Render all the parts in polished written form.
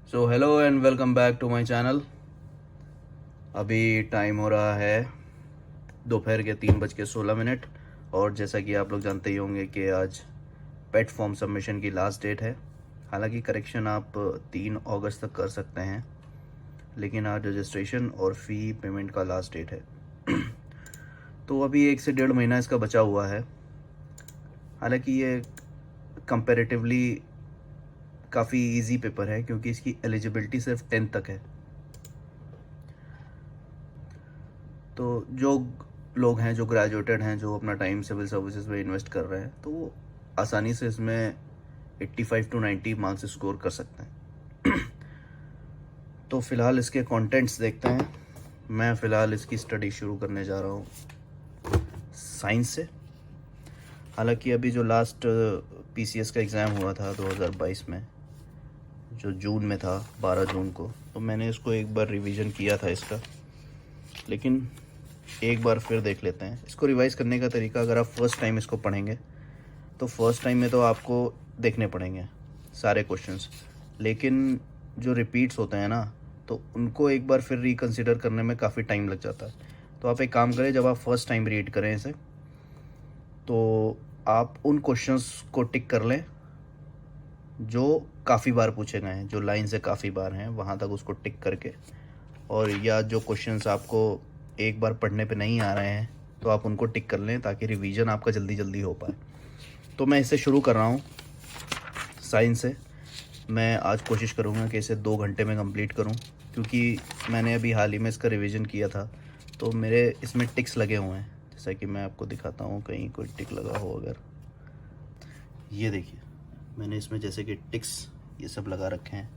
So hello and welcome back to my channel. अभी time हो रहा है दोपहर के 3:16 और जैसा कि आप लोग जानते ही होंगे कि आज पेट फॉर्म सबमिशन की लास्ट डेट है। हालांकि करेक्शन आप 3 अगस्त तक कर सकते हैं, लेकिन आज रजिस्ट्रेशन और फ़ी पेमेंट का लास्ट डेट है। तो अभी 1 से 1.5 महीना इसका बचा हुआ है। हालांकि ये कंपैरेटिवली काफ़ी इजी पेपर है क्योंकि इसकी एलिजिबिलिटी सिर्फ 10th तक है। तो जो लोग हैं, जो ग्रेजुएटेड हैं, जो अपना टाइम सिविल सर्विसेज में इन्वेस्ट कर रहे हैं, तो वो आसानी से इसमें 85 to 90 मार्क्स स्कोर कर सकते हैं। तो फ़िलहाल इसके कंटेंट्स देखते हैं। मैं फ़िलहाल इसकी स्टडी शुरू करने जा रहा हूँ साइंस से। हालांकि अभी जो लास्ट पीसीएस का एग्ज़ाम हुआ था 2022 में, जो जून में था 12 जून को, तो मैंने इसको एक बार रिवीजन किया था इसका, लेकिन एक बार फिर देख लेते हैं इसको। रिवाइज़ करने का तरीका, अगर आप फर्स्ट टाइम इसको पढ़ेंगे तो फर्स्ट टाइम में तो आपको देखने पड़ेंगे सारे क्वेश्चंस, लेकिन जो रिपीट्स होते हैं ना, तो उनको एक बार फिर रिकंसिडर करने में काफ़ी टाइम लग जाता है। तो आप एक काम करें, जब आप फर्स्ट टाइम रीड करें इसे, तो आप उन क्वेश्चंस को टिक कर लें जो काफ़ी बार पूछे गए हैं, जो लाइन से काफ़ी बार हैं, वहाँ तक उसको टिक करके, और या जो क्वेश्चंस आपको एक बार पढ़ने पे नहीं आ रहे हैं तो आप उनको टिक कर लें, ताकि रिवीजन आपका जल्दी जल्दी हो पाए। तो मैं इसे शुरू कर रहा हूँ साइंस से। मैं आज कोशिश करूँगा कि इसे 2 घंटे में कंप्लीट करूँ, क्योंकि मैंने अभी हाल ही में इसका रिवीजन किया था, तो मेरे इसमें टिक्स लगे हुए हैं। जैसा कि मैं आपको दिखाता हूँ, कहीं कोई टिक लगा हो अगर, ये देखिए मैंने इसमें जैसे कि टिक्स ये सब लगा रखे हैं।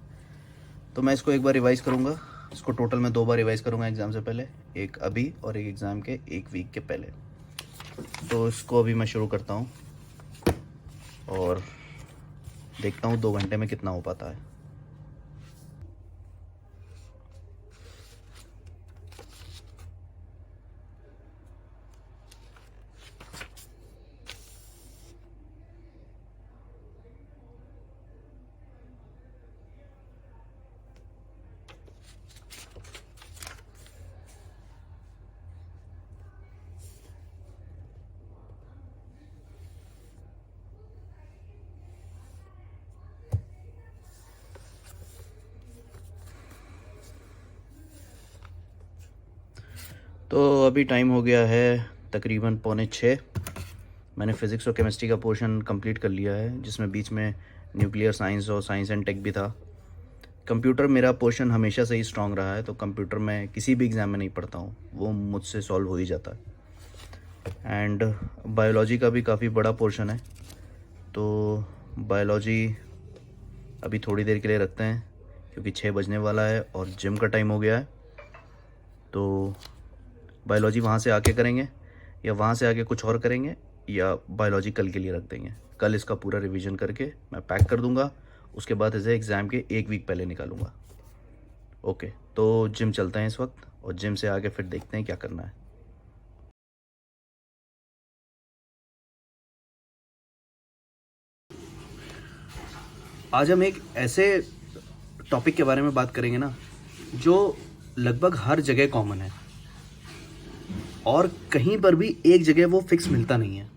तो मैं इसको एक बार रिवाइज़ करूँगा। इसको टोटल मैं 2 बार रिवाइज़ करूँगा एग्ज़ाम से पहले, एक अभी और एक एग्ज़ाम के 1 वीक के पहले। तो इसको अभी मैं शुरू करता हूँ और देखता हूँ 2 घंटे में कितना हो पाता है। तो अभी टाइम हो गया है तकरीबन 5:45। मैंने फ़िज़िक्स और केमिस्ट्री का पोर्शन कंप्लीट कर लिया है, जिसमें बीच में न्यूक्लियर साइंस और साइंस एंड टेक भी था। कंप्यूटर मेरा पोर्शन हमेशा से ही स्ट्रांग रहा है, तो कंप्यूटर मैं किसी भी एग्ज़ाम में नहीं पढ़ता हूँ, वो मुझसे सॉल्व हो ही जाता है। एंड बायोलॉजी का भी काफ़ी बड़ा पोर्शन है, तो बायोलॉजी अभी थोड़ी देर के लिए रखते हैं, क्योंकि 6 बजने वाला है और जिम का टाइम हो गया है। तो बायोलॉजी वहाँ से आके करेंगे, या वहाँ से आके कुछ और करेंगे, या बायोलॉजी कल के लिए रख देंगे। कल इसका पूरा रिवीजन करके मैं पैक कर दूंगा, उसके बाद इसे एग्ज़ाम के 1 वीक पहले निकालूंगा। ओके, तो जिम चलते हैं इस वक्त, और जिम से आके फिर देखते हैं क्या करना है। आज हम एक ऐसे टॉपिक के बारे में बात करेंगे ना, जो लगभग हर जगह कॉमन है और कहीं पर भी एक जगह वो फिक्स मिलता नहीं है।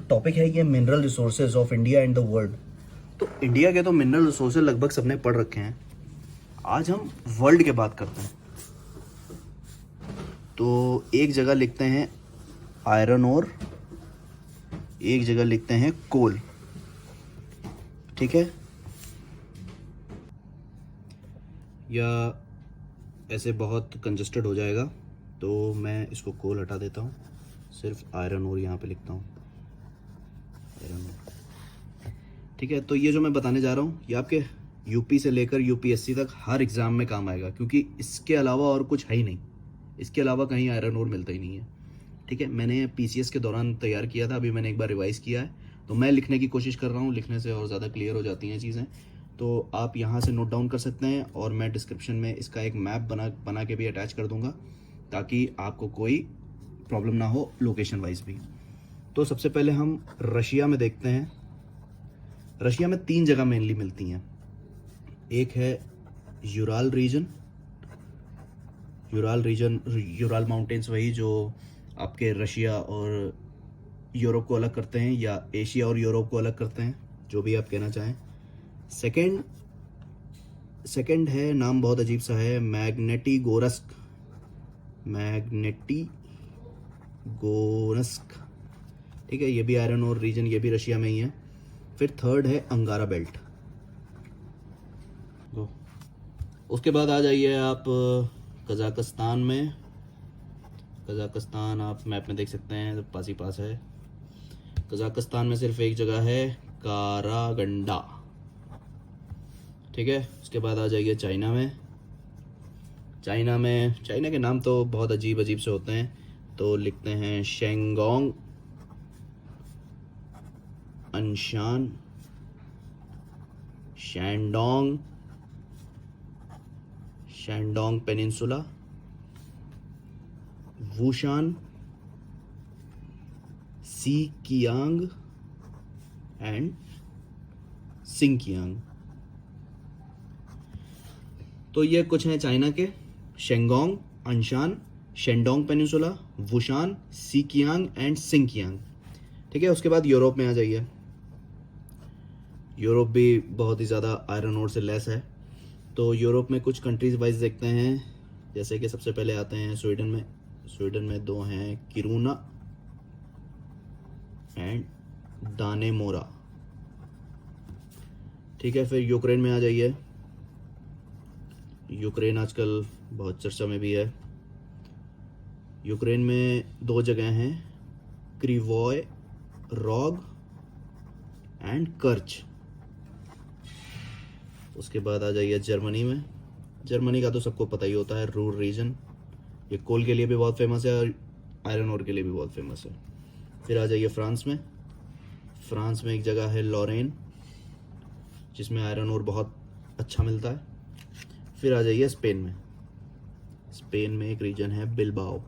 टॉपिक है ये mineral resources of India and the world. तो इंडिया के तो मिनरल रिसोर्सेज लगभग सबने पढ़ रखे हैं, आज हम वर्ल्ड के बात करते हैं। तो एक जगह लिखते हैं आयरन और, एक जगह लिखते हैं कोल, ठीक है, या ऐसे बहुत कंजस्टेड हो जाएगा, तो मैं इसको कोल हटा देता हूँ, सिर्फ आयरन और यहाँ पे लिखता हूँ, आयरन और। ठीक है, तो ये जो मैं बताने जा रहा हूँ, ये आपके यूपी से लेकर यूपीएससी तक हर एग्ज़ाम में काम आएगा, क्योंकि इसके अलावा और कुछ है ही नहीं। इसके अलावा कहीं आयरन और मिलता ही नहीं है। ठीक है, मैंने पीसीएस के दौरान तैयार किया था, अभी मैंने एक बार रिवाइज़ किया है, तो मैं लिखने की कोशिश कर रहा हूँ, लिखने से और ज़्यादा क्लियर हो जाती हैं चीज़ें। तो आप यहाँ से नोट डाउन कर सकते हैं, और मैं डिस्क्रिप्शन में इसका एक मैप बना के भी अटैच कर दूँगा, ताकि आपको कोई प्रॉब्लम ना हो लोकेशन वाइज भी। तो सबसे पहले हम रशिया में देखते हैं। रशिया में 3 जगह मेनली मिलती हैं। एक है यूराल रीजन। यूराल माउंटेन्स, वही जो आपके रशिया और यूरोप को अलग करते हैं, या एशिया और यूरोप को अलग करते हैं, जो भी आप कहना चाहें। सेकंड है, नाम बहुत अजीब सा है, मैग्नेटिगोरस्क। ठीक है, ये भी आयरन और रीजन, ये भी रशिया में ही है। फिर थर्ड है अंगारा बेल्ट। उसके बाद आ जाइए आप कजाकिस्तान में। कजाकिस्तान आप मैप में देख सकते हैं, तो पास ही पास है। कजाकिस्तान में सिर्फ एक जगह है, कारागंडा। ठीक है, उसके बाद आ जाइए चाइना में। चाइना के नाम तो बहुत अजीब अजीब से होते हैं, तो लिखते हैं शेंगोंग, अनशान, शैंडोंग पेनिनसुला, वुशान, सीकियांग एंड सिंकियांग। तो ये कुछ हैं चाइना के, शेंगोंग, अनशान, शेंडोंग पेनिनसुला, वुशान, सीकियांग एंड सिंकियांग। ठीक है, उसके बाद यूरोप में आ जाइए। यूरोप भी बहुत ही ज़्यादा आयरन ओर से लेस है। तो यूरोप में कुछ कंट्रीज वाइज देखते हैं, जैसे कि सबसे पहले आते हैं स्वीडन में दो हैं, किरूना एंड दानेमोरा। ठीक है, फिर यूक्रेन में आ जाइए। यूक्रेन आजकल बहुत चर्चा में भी है। यूक्रेन में दो जगह हैं, क्रिवोय रॉग एंड कर्च। उसके बाद आ जाइए जर्मनी में। जर्मनी का तो सबको पता ही होता है, रूर रीजन। ये कोल के लिए भी बहुत फेमस है और आयरन ओर के लिए भी बहुत फेमस है। फिर आ जाइए फ्रांस में। फ्रांस में एक जगह है लॉरेन, जिसमें आयरन ओर बहुत अच्छा मिलता है। फिर आ जाइए स्पेन में। स्पेन में एक रीजन है बिलबाओ।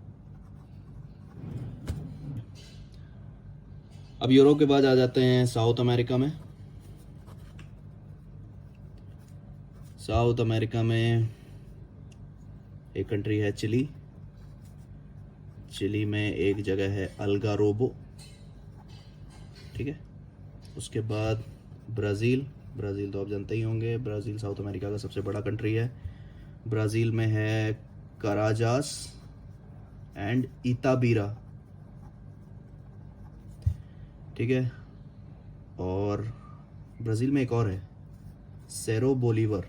अब यूरोप के बाद आ जाते हैं साउथ अमेरिका में। साउथ अमेरिका में एक कंट्री है चिली। चिली में एक जगह है अल्गारोबो। ठीक है, उसके बाद ब्राज़ील तो आप जानते ही होंगे, ब्राज़ील साउथ अमेरिका का सबसे बड़ा कंट्री है। ब्राज़ील में है कराजास एंड इताबीरा। ठीक है, और ब्राज़ील में एक और है, सेरो बोलीवर,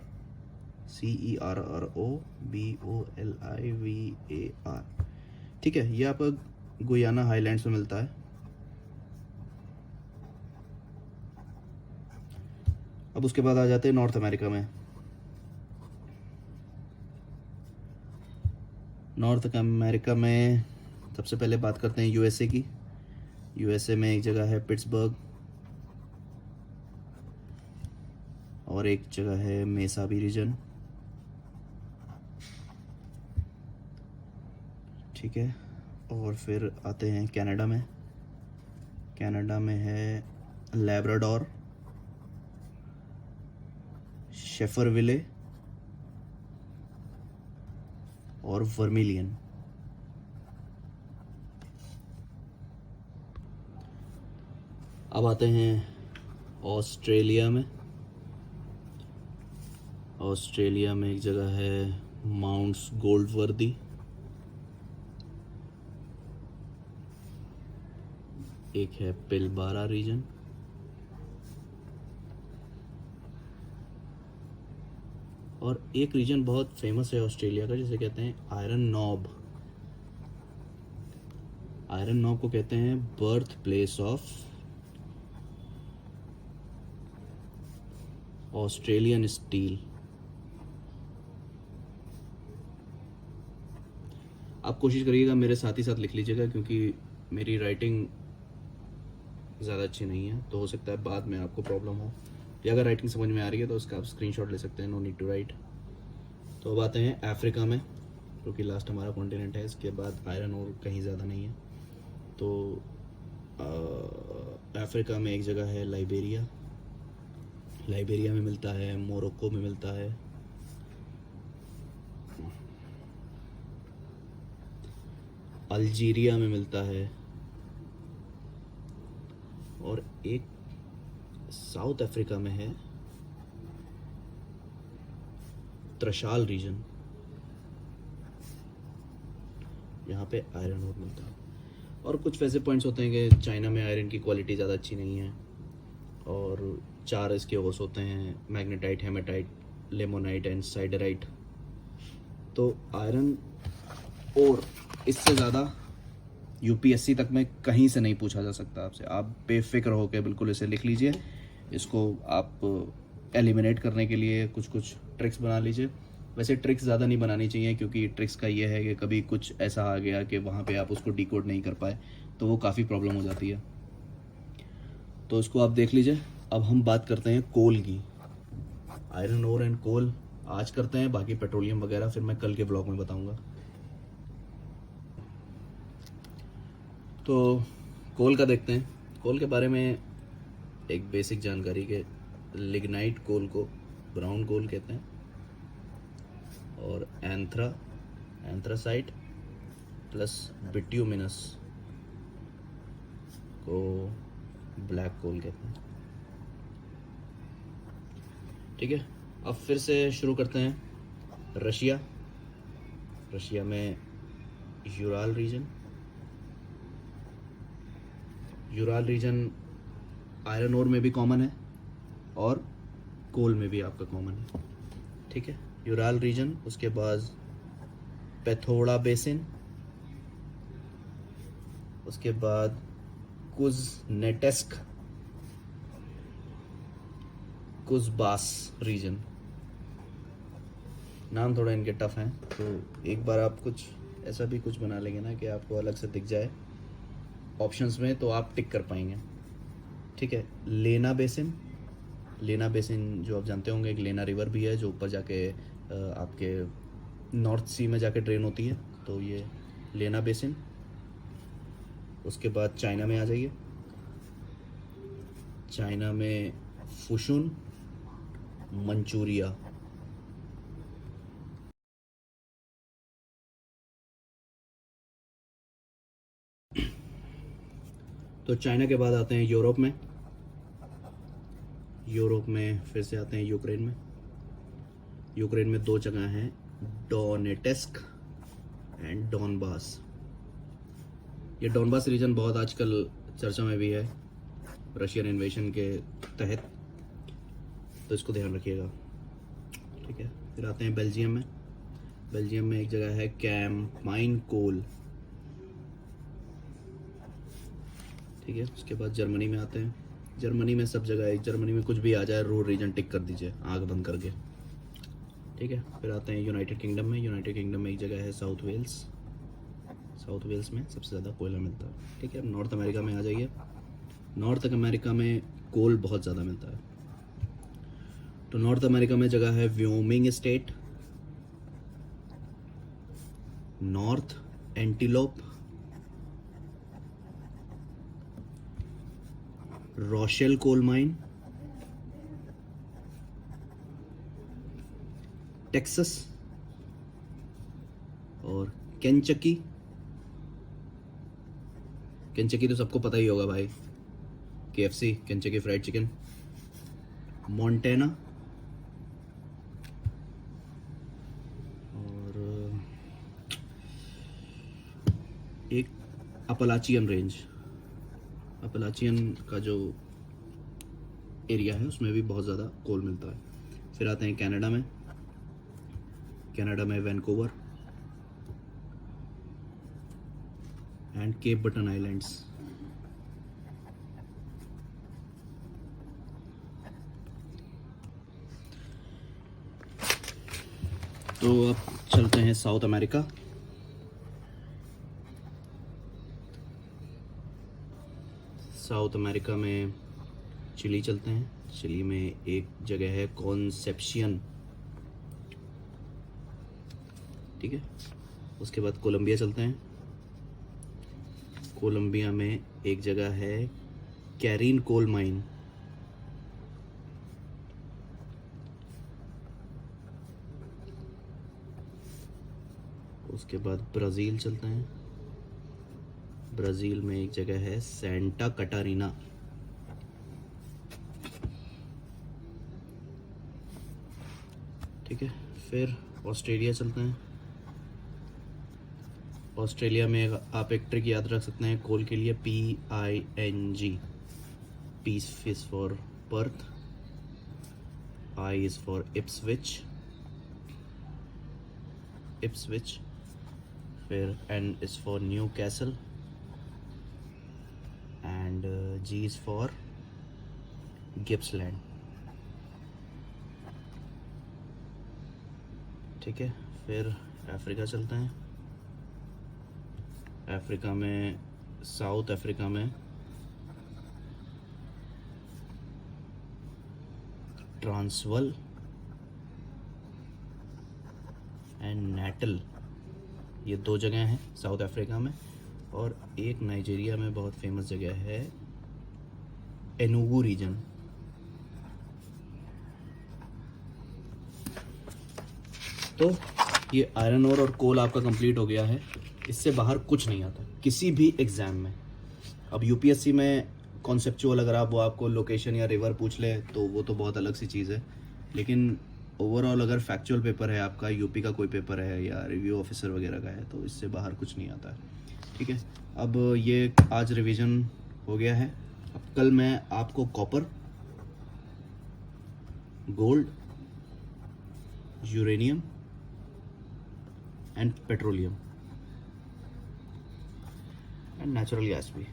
CERROBOLIVAR। ठीक है, ये आपका गुयाना हाईलैंड्स में मिलता है। अब उसके बाद आ जाते हैं नॉर्थ अमेरिका में। नॉर्थ अमेरिका में सबसे पहले बात करते हैं यूएसए की। यूएसए में एक जगह है पिट्सबर्ग, और एक जगह है मेसाबी रीजन। ठीक है, और फिर आते हैं कनाडा में। कनाडा में है लैब्राडोर, शेफरविले और वर्मिलियन। अब आते हैं ऑस्ट्रेलिया में। ऑस्ट्रेलिया में एक जगह है माउंट्स गोल्डवर्दी, एक है पिलबारा रीजन, और एक रीजन बहुत फेमस है ऑस्ट्रेलिया का, जिसे कहते हैं आयरन नॉब। आयरन नॉब को कहते हैं birth place of Australian steel. आप कोशिश करिएगा मेरे साथ ही साथ लिख लीजिएगा, क्योंकि मेरी राइटिंग ज़्यादा अच्छी नहीं है, तो हो सकता है बाद में आपको प्रॉब्लम हो, या अगर राइटिंग समझ में आ रही है तो उसका आप स्क्रीनशॉट ले सकते हैं, नो नीड टू राइट। तो अब आते हैं अफ्रीका में, क्योंकि लास्ट हमारा कॉन्टिनेंट है। इसके बाद आयरन और कहीं ज़्यादा नहीं है। तो अफ्रीका में एक जगह है लाइबेरिया, लाइबेरिया में मिलता है, मोरक्को में मिलता है, अल्जीरिया में मिलता है, और एक साउथ अफ्रीका में है, त्रशाल रीजन, यहाँ पे आयरन और मिलता है। और कुछ वैसे पॉइंट्स होते हैं कि चाइना में आयरन की क्वालिटी ज़्यादा अच्छी नहीं है, और 4 इसके ओस होते हैं, magnetite, haematite, limonite and siderite. तो आयरन और इससे ज़्यादा यूपीएससी तक में कहीं से नहीं पूछा जा सकता आपसे। आप बेफिक्र होकर बिल्कुल इसे लिख लीजिए। इसको आप एलिमिनेट करने के लिए कुछ कुछ ट्रिक्स बना लीजिए। वैसे ट्रिक्स ज़्यादा नहीं बनानी चाहिए, क्योंकि ट्रिक्स का ये है कि कभी कुछ ऐसा आ गया कि वहाँ पे आप उसको डिकोड नहीं कर पाए तो वो काफ़ी प्रॉब्लम हो जाती है। तो इसको आप देख लीजिए। अब हम बात करते हैं कोल की। आयरन ओर एंड कोल आज करते हैं, बाकी पेट्रोलियम वगैरह फिर मैं कल के ब्लॉग में बताऊंगा। तो कोल का देखते हैं। कोल के बारे में एक बेसिक जानकारी के लिग्नाइट कोल को ब्राउन कोल कहते हैं, और एंथ्रासाइट प्लस बिट्यूमिनस को ब्लैक कोल कहते हैं। ठीक है, अब फिर से शुरू करते हैं। रशिया में यूराल रीजन आयरन ओर में भी कॉमन है और कोल में भी आपका कॉमन है। ठीक है, यूराल रीजन, उसके बाद पैथोड़ा बेसिन, उसके बाद कुज़बास रीजन। नाम थोड़ा इनके टफ हैं, तो एक बार आप कुछ ऐसा भी कुछ बना लेंगे ना कि आपको अलग से दिख जाए ऑप्शंस में, तो आप टिक कर पाएंगे। ठीक है, लेना बेसिन जो आप जानते होंगे, एक लेना रिवर भी है जो ऊपर जाके आपके नॉर्थ सी में जाके ड्रेन होती है, तो ये लेना बेसिन। उसके बाद चाइना में आ जाइए। चाइना में फुशुन, मंचूरिया। तो चाइना के बाद आते हैं यूरोप में फिर से आते हैं यूक्रेन में 2 जगह हैं, डोनेटेस्क एंड डॉनबास। ये डॉनबास रीजन बहुत आजकल चर्चा में भी है रशियन इन्वेशन के तहत, तो इसको ध्यान रखिएगा। ठीक है, फिर आते हैं बेल्जियम में एक जगह है कैम्पाइन कोल। ठीक है, उसके बाद जर्मनी में आते हैं। जर्मनी में सब जगह है, जर्मनी में कुछ भी आ जाए रूर रीजन टिक कर दीजिए आँख बंद करके। ठीक है, फिर आते हैं यूनाइटेड किंगडम में एक जगह है साउथ वेल्स में सबसे ज़्यादा कोयला मिलता है। ठीक है, अब नॉर्थ अमेरिका में आ जाइए। नॉर्थ अमेरिका में कोल बहुत ज़्यादा मिलता है। तो नॉर्थ अमेरिका में जगह है Wyoming state, north antelope, Rochelle coal mine, Texas और केंचकी तो सबको पता ही होगा भाई, KFC, Kentucky fried chicken. Montana और एक अपलाचियन का जो एरिया है उसमें भी बहुत ज़्यादा कोल मिलता है। फिर आते हैं कनाडा में Vancouver and Cape Breton Islands. तो अब चलते हैं साउथ अमेरिका। साउथ अमेरिका में चिली चलते हैं। चिली में एक जगह है कॉन्सेप्शियन। ठीक है, उसके बाद कोलंबिया चलते हैं। कोलंबिया में एक जगह है कैरिन कोल माइन। उसके बाद ब्राज़ील चलते हैं। ब्राज़ील में एक जगह है सेंटा कटारीना। ठीक है, फिर ऑस्ट्रेलिया चलते हैं। ऑस्ट्रेलिया में आप एक ट्रिक याद रख सकते हैं कोल के लिए, PING। P is for Perth, I is for Ipswich, फिर N is for Newcastle and G is for Gippsland। ठीक है, फिर अफ्रीका चलते हैं। अफ्रीका में, साउथ अफ्रीका में ट्रांसवाल एंड नाटल, ये 2 जगह हैं साउथ अफ्रीका में। और एक नाइजीरिया में बहुत फेमस जगह है एनुगु रीजन। तो ये आयरन ओर और कोल आपका कंप्लीट हो गया है। इससे बाहर कुछ नहीं आता किसी भी एग्ज़ाम में। अब यूपीएससी में कॉन्सेप्चुअल अगर आप वो आपको लोकेशन या रिवर पूछ ले तो वो तो बहुत अलग सी चीज़ है, लेकिन ओवरऑल अगर फैक्चुअल पेपर है आपका, यूपी का कोई पेपर है या रिव्यू ऑफिसर वगैरह का है, तो इससे बाहर कुछ नहीं आता है। ठीक है, अब ये आज रिवीजन हो गया है। अब कल मैं आपको copper, gold, uranium and petroleum and natural gas भी,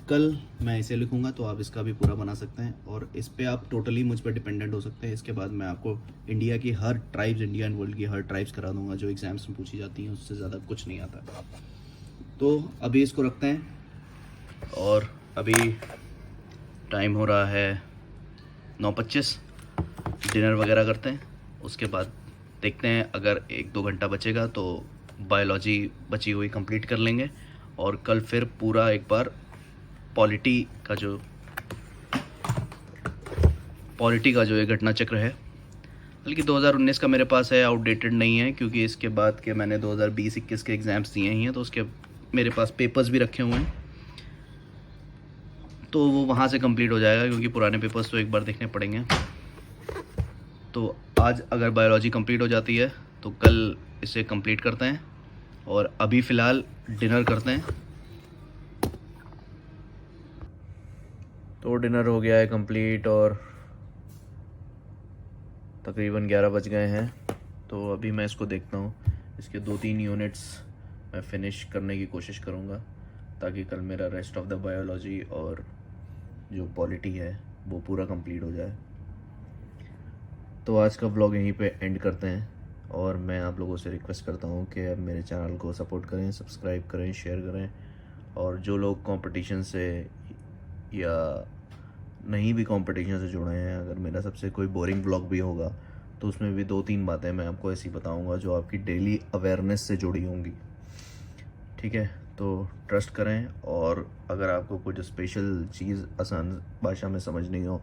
कल मैं इसे लिखूंगा तो आप इसका भी पूरा बना सकते हैं। और इस पे आप टोटली मुझ पर डिपेंडेंट हो सकते हैं। इसके बाद मैं आपको इंडिया की हर ट्राइब्स, इंडिया एंड वर्ल्ड की हर ट्राइब्स करा दूंगा जो एग्जाम्स में पूछी जाती हैं, उससे ज़्यादा कुछ नहीं आता। तो अभी इसको रखते हैं और अभी टाइम हो रहा है 9:25। डिनर वगैरह करते हैं, उसके बाद देखते हैं अगर 1-2 घंटा बचेगा तो बायोलॉजी बची हुई कंप्लीट कर लेंगे। और कल फिर पूरा एक बार पॉलिटी का जो ये घटना चक्र है, बल्कि 2019 का मेरे पास है, आउटडेटेड नहीं है क्योंकि इसके बाद के मैंने 2020-21 के एग्ज़ाम्स दिए ही हैं, तो उसके मेरे पास पेपर्स भी रखे हुए हैं, तो वो वहाँ से कंप्लीट हो जाएगा क्योंकि पुराने पेपर्स तो एक बार देखने पड़ेंगे। तो आज अगर बायोलॉजी कंप्लीट हो जाती है तो कल इसे कंप्लीट करते हैं और अभी फ़िलहाल डिनर करते हैं। तो डिनर हो गया है कंप्लीट और तकरीबन 11 बज गए हैं। तो अभी मैं इसको देखता हूँ, इसके 2-3 यूनिट्स मैं फ़िनिश करने की कोशिश करूँगा ताकि कल मेरा रेस्ट ऑफ द बायोलॉजी और जो पॉलिटी है वो पूरा कंप्लीट हो जाए। तो आज का व्लॉग यहीं पे एंड करते हैं और मैं आप लोगों से रिक्वेस्ट करता हूँ कि अब मेरे चैनल को सपोर्ट करें, सब्सक्राइब करें, शेयर करें। और जो लोग कंपटीशन से या नहीं भी कंपटीशन से जुड़े हैं, अगर मेरा सबसे कोई बोरिंग व्लॉग भी होगा तो उसमें भी 2-3 बातें मैं आपको ऐसी बताऊंगा जो आपकी डेली अवेयरनेस से जुड़ी होंगी। ठीक है, तो ट्रस्ट करें। और अगर आपको कुछ स्पेशल चीज़ आसान भाषा में समझ नहीं हो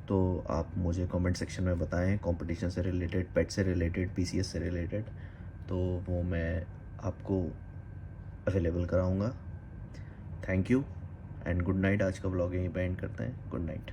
तो आप मुझे कमेंट सेक्शन में बताएं, कंपटीशन से रिलेटेड, पेट से रिलेटेड, PCS से रिलेटेड, तो वो मैं आपको अवेलेबल कराऊंगा। Thank you and good night. आज का व्लॉग यहीं पे एंड करते हैं। Good night.